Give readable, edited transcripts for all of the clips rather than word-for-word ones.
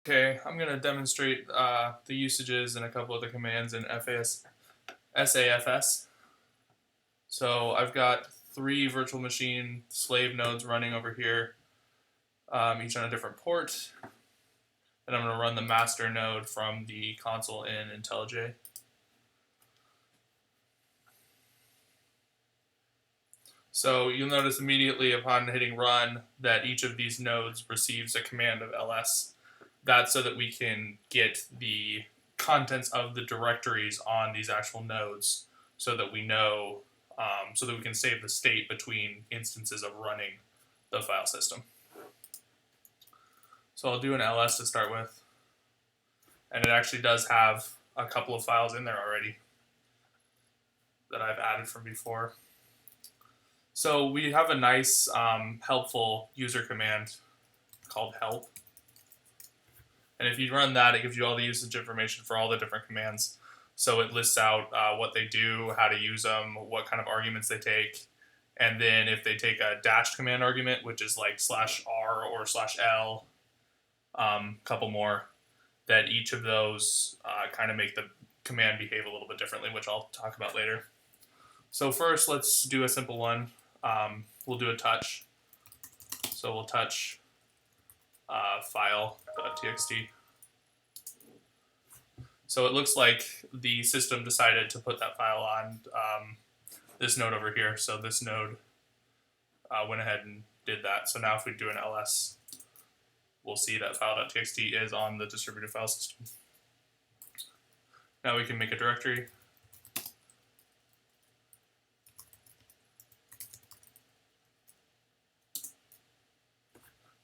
Okay, I'm going to demonstrate the usages and a couple of the commands in SAFS. So I've got 3 virtual machine slave nodes running over here, each on a different port. And I'm going to run the master node from the console in IntelliJ. So you'll notice immediately upon hitting run that each of these nodes receives a command of ls. That's so that we can get the contents of the directories on these actual nodes so that we know, so that we can save the state between instances of running the file system. So I'll do an ls to start with. And it actually does have a couple of files in there already that I've added from before. So we have a nice helpful user command called help. And if you run that, it gives you all the usage information for all the different commands. So it lists out what they do, how to use them, what kind of arguments they take. And then if they take a dash command argument, which is like /r or /l, couple more, that each of those kind of make the command behave a little bit differently, which I'll talk about later. So first, let's do a simple one. We'll do a touch. So we'll touch file.txt. So it looks like the system decided to put that file on this node over here. So this node went ahead and did that. So now if we do an ls, we'll see that file.txt is on the distributed file system. Now we can make a directory.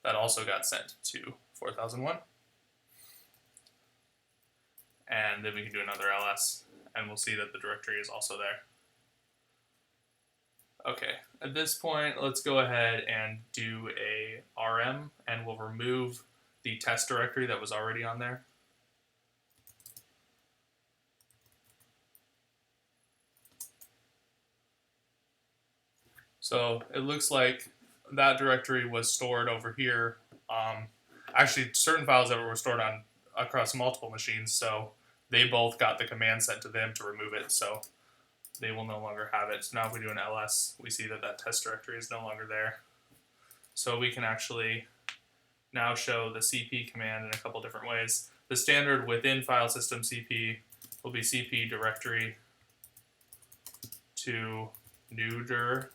That also got sent to 4001. And then we can do another ls, and we'll see that the directory is also there. Okay, at this point, let's go ahead and do a rm, and we'll remove the test directory that was already on there. So it looks like that directory was stored over here. Actually, certain files that were stored on across multiple machines, so they both got the command sent to them to remove it, so they will no longer have it. So now if we do an ls, we see that that test directory is no longer there. So we can actually now show the cp command in a couple different ways. The standard within file system cp will be cp directory to new dir.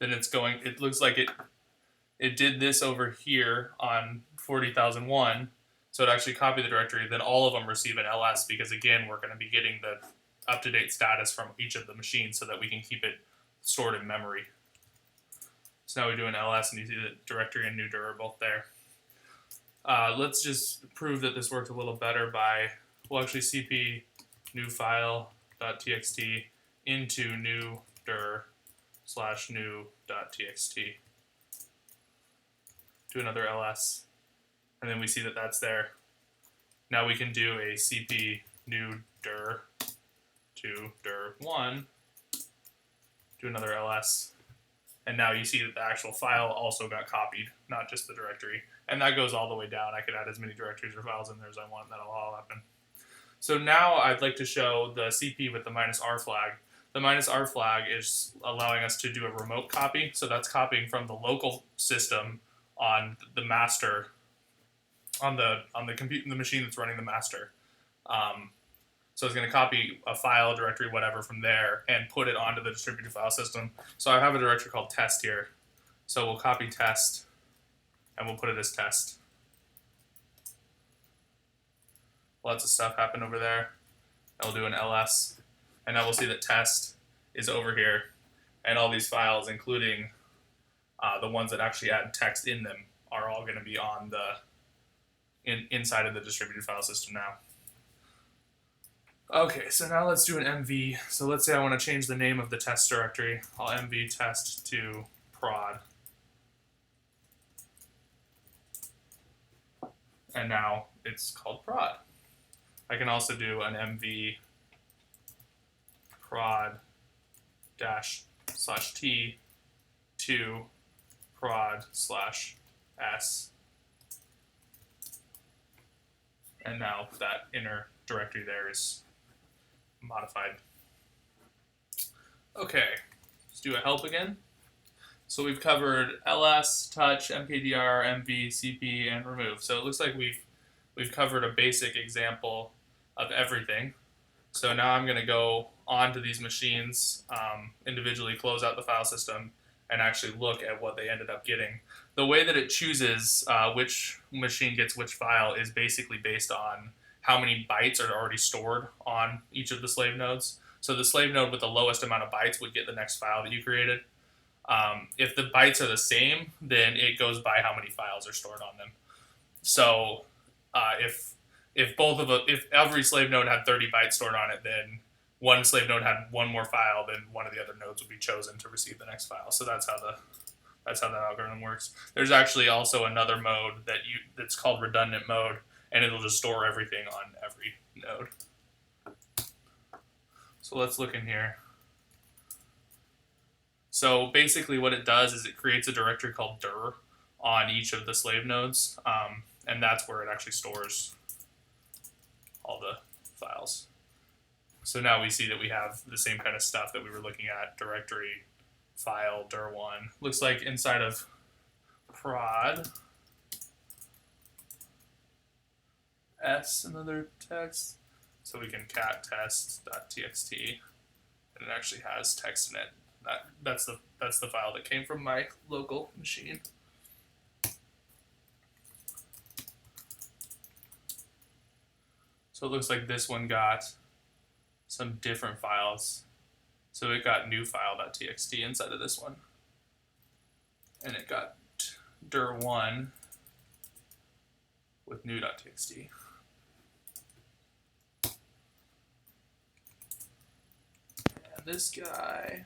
Then it's going, it looks like it did this over here on 40,001. So it actually copied the directory. Then all of them receive an ls because, again, we're going to be getting the up-to-date status from each of the machines so that we can keep it stored in memory. So now we do an ls, and you see the directory and new dir are both there. Let's just prove that this worked a little better by, we'll actually cp new file.txt into new dir /new.txt. Do another ls, and then we see that that's there. Now we can do a cp new dir to dir1, do another ls, and now you see that the actual file also got copied, not just the directory. And that goes all the way down. I could add as many directories or files in there as I want, that'll all happen. So now I'd like to show the cp with the -r flag. The -r flag is allowing us to do a remote copy, so that's copying from the local system on the master, on the machine that's running the master. So it's going to copy a file, directory, whatever from there and put it onto the distributed file system. So I have a directory called test here. So we'll copy test and we'll put it as test. Lots of stuff happened over there. I'll do an ls, and now we'll see that test is over here, and all these files, including the ones that actually add text in them, are all going to be on the inside of the distributed file system now. Okay, so now let's do an mv. So let's say I want to change the name of the test directory. I'll mv test to prod. And now it's called prod. I can also do an mv prod /t to prod/s. And now that inner directory there is modified. Okay, let's do a help again. So we've covered ls, touch, mkdir, mv, cp, and remove. So it looks like we've covered a basic example of everything. So now I'm going to go onto these machines, individually close out the file system, and actually look at what they ended up getting. The way that it chooses which machine gets which file is basically based on how many bytes are already stored on each of the slave nodes. So the slave node with the lowest amount of bytes would get the next file that you created. If the bytes are the same, then it goes by how many files are stored on them. So if every slave node had 30 bytes stored on it, then one slave node had one more file, then one of the other nodes would be chosen to receive the next file. So that's how that algorithm works. There's actually also another mode that's called redundant mode, and it'll just store everything on every node. So let's look in here. So basically what it does is it creates a directory called dir on each of the slave nodes, and that's where it actually stores all the files. So now we see that we have the same kind of stuff that we were looking at, directory, file, dir1. Looks like inside of prod s another text. So we can cat test.txt, and it actually has text in it. That's the file that came from my local machine. So it looks like this one got some different files. So it got new file.txt inside of this one. And it got dir1 with new.txt. And this guy